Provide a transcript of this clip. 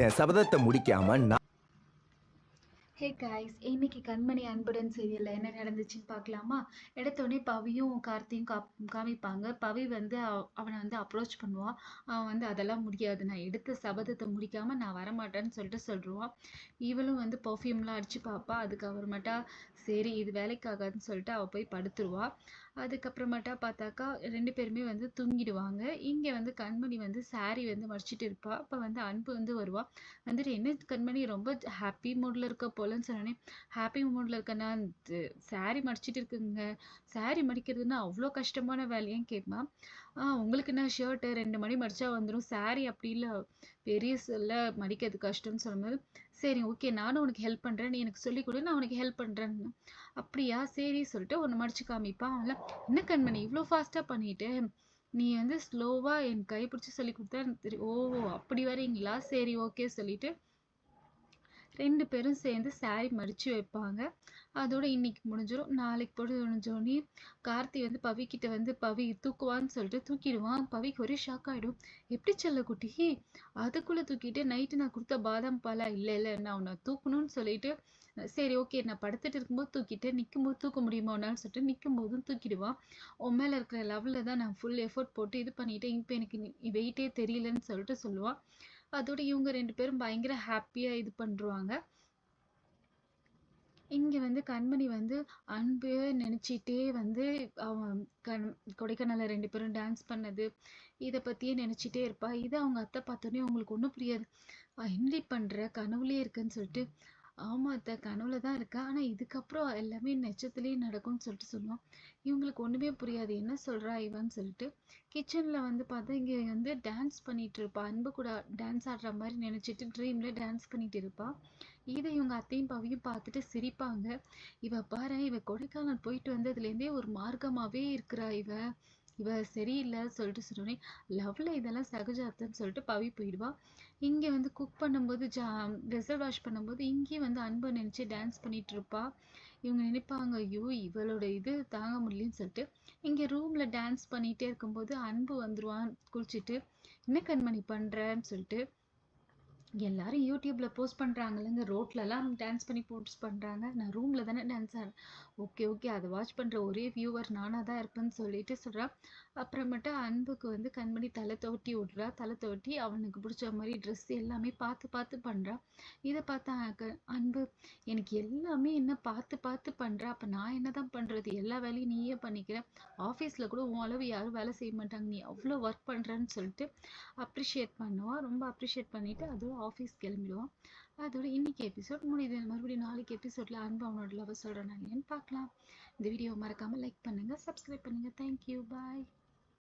என் சபதத்தை முடிக்காம நான் ஹே காய்ஸ், இன்னைக்கு கண்மணி அன்புடன் சீரியல்ல என்ன நடந்துச்சுன்னு பார்க்கலாமா? எடுத்தோடனே பவியும் கார்த்தியும் காமிப்பாங்க. பவி வந்து அவனை வந்து அப்ரோச் பண்ணுவான். அவன் வந்து அதெல்லாம் முடியாது, நான் எடுத்த சபதத்தை முடிக்காம நான் வரமாட்டேன்னு சொல்லிட்டு சொல்லிடுவான். இவளும் வந்து பர்ஃப்யூம்லாம் அடிச்சு பார்ப்பா. அதுக்கப்புறமேட்டா சரி இது வேலைக்காகாதுன்னு சொல்லிட்டு அவள் போய் படுத்துருவா. அதுக்கப்புறமேட்டா பார்த்தாக்கா 2 பேருமே வந்து தூங்கிடுவாங்க. இங்கே வந்து கண்மணி வந்து saree வந்து மடிச்சிட்டு இருப்பா. அப்போ வந்து அன்பு வந்து வருவா. வந்துட்டு என்ன கண்மணி ரொம்ப ஹாப்பி மூட்ல இருக்க போலன்னு சொன்னோடனே, ஹாப்பி மூட்ல இருக்கேன்னா saree மடிச்சிட்டு இருக்குங்க. saree மடிக்கிறதுன்னா அவ்வளோ கஷ்டமான வேலையான்னு கேட்பா. உங்களுக்கு என்ன ஷர்ட்டு 2 மணி மடிச்சா வந்துடும், saree அப்படி இல்லை பெரியசில்ல மடிக்கிறது கஷ்டம்னு சொல்லும்போது, சரி ஓகே நானும் உனக்கு ஹெல்ப் பண்றேன், நீ எனக்கு சொல்லிக் கொடு, நான் உனக்கு ஹெல்ப் பண்றேன்னு. அப்படியா சரி சொல்லிட்டு ஒன்று மடிச்சு காமிப்பான். அவன்ல என்ன கண்மணி இவ்வளோ ஃபாஸ்டா பண்ணிட்டு, நீ வந்து ஸ்லோவா என் கை பிடிச்சி சொல்லி கொடுத்தா எனக்கு தெரியும். ஓ அப்படி வரீங்களா, சரி ஓகே சொல்லிட்டு 2 பேரும் சேர்ந்து saree மடிச்சு வைப்பாங்க. அதோட இன்னைக்கு முடிஞ்சிடும். நாளைக்கு பொழுது முடிஞ்சோடனே கார்த்தி வந்து பவி கிட்ட வந்து பவி தூக்குவான்னு சொல்லிட்டு தூக்கிடுவான். பவிக்கு ஒரே ஷாக் ஆயிடும். எப்படி செல்லக்குட்டி அதுக்குள்ள தூக்கிட்டு நைட்டு நான் கொடுத்த பாதாம் பாலா, இல்லை இல்லை நான் உன்னை தூக்கணும்னு சொல்லிட்டு சரி ஓகே நான் படுத்துட்டு இருக்கும்போது தூக்கிட்டேன், நிற்கும்போது தூக்க முடியுமா உன்னான்னு சொல்லிட்டு நிற்கும் போதும் தூக்கிடுவான். உன் மேல இருக்கிற லவ்ல தான் நான் ஃபுல் எஃபோர்ட் போட்டு இது பண்ணிட்டேன், இப்போ எனக்கு வெயிட்டே தெரியலன்னு சொல்லிட்டு சொல்லுவான். அதோட இவங்க 2 பேரும் பயங்கர ஹாப்பியா இது பண்றாங்க. இங்க வந்து கண்மணி வந்து அன்பு நினைச்சிட்டே வந்து அவன் கொடைக்கானல்ல 2 பேரும் டான்ஸ் பண்ணது இத பத்தியே நினைச்சிட்டே இருப்பா. இதை அவங்க அத்தை பார்த்தோன்னே அவங்களுக்கு ஒண்ணும் புரியாது. என்னடி பண்ற, கனவுலயே இருக்குன்னு சொல்லிட்டு, ஆமா அத்தை கனவுல தான் இருக்கா, ஆனா இதுக்கப்புறம் எல்லாமே நெஜத்திலேயே நடக்கும்னு சொல்லிட்டு சொல்லுவான். இவங்களுக்கு ஒண்ணுமே புரியாது, என்ன சொல்றா இவன்னு சொல்லிட்டு கிச்சன்ல வந்து பார்த்தா இங்க வந்து டான்ஸ் பண்ணிட்டு இருப்பா. அன்பு கூட டான்ஸ் ஆடுற மாதிரி நினைச்சிட்டு ட்ரீம்ல டான்ஸ் பண்ணிட்டு இருப்பா. இதை இவங்க அத்தையும் பவியும் பார்த்துட்டு சிரிப்பாங்க. இவ பாரு இவ கொடைக்கானல் போயிட்டு வந்ததுலேருந்தே ஒரு மார்க்கமாவே இருக்கிறா இவ, இவ சரியில்லை சொல்லிட்டு சொன்னோடனே, லவ்ல இதெல்லாம் சகஜார்த்தம்னு சொல்லிட்டு பவி போயிடுவா. இங்க வந்து குக் பண்ணும்போது வெசல் வாஷ் பண்ணும்போது இங்கேயும் வந்து அன்பை நினைச்சு டான்ஸ் பண்ணிட்டு இருப்பா. இவங்க நினைப்பாங்க ஐயோ இவளோட இது தாங்க முடியலன்னு சொல்லிட்டு இங்க ரூம்ல டான்ஸ் பண்ணிட்டே இருக்கும்போது அன்பு வந்துருவான் குளிச்சுட்டு. என்ன கண்மணி பண்றன்னு சொல்லிட்டு, எல்லாரும் யூடியூப்ல போஸ்ட் பண்றாங்கல்லங்க, ரோட்ல எல்லாம் டான்ஸ் பண்ணி போஸ்ட் பண்றாங்க, நான் ரூம்ல தானே டான்ஸ் ஆடுறேன். ஓகே ஓகே அதை வாட்ச் பண்ற ஒரே வியூவர் நானா தான் இருப்பேன்னு சொல்லிட்டு சொல்றா. அப்புறமேட்டு அன்புக்கு வந்து கண்மணி தலை தோட்டி விடுறா. தலை தோட்டி அவனுக்கு பிடிச்ச மாதிரி ட்ரெஸ் எல்லாமே பார்த்து பார்த்து பண்றா. இதை பார்த்தா அன்பு, எனக்கு எல்லாமே என்ன பார்த்து பார்த்து பண்றா, அப்ப நான் என்னதான் பண்றது, எல்லா வேலையும் நீயே பண்ணிக்கிற, ஆஃபீஸ்ல கூட உன் அளவு யாரும் வேலை செய்ய மாட்டாங்க, நீ அவ்வளோ ஒர்க் பண்றன்னு சொல்லிட்டு அப்ரிஷியேட் பண்ணுவான். ரொம்ப அப்ரிஷியேட் பண்ணிட்டு அதோட ஆஃபீஸ் கிளம்பிடுவான். அதோட இன்னைக்கு எபிசோட் முடியுது. மறுபடியும் நாளைக்கு எபிசோட்ல அன்பு அவனோட லவ் சொல்றேன் நான் பார்க்கலாம். இந்த வீடியோ மறக்காம லைக் பண்ணுங்க, சப்ஸ்கிரைப் பண்ணுங்க. தேங்க்யூ, பாய்.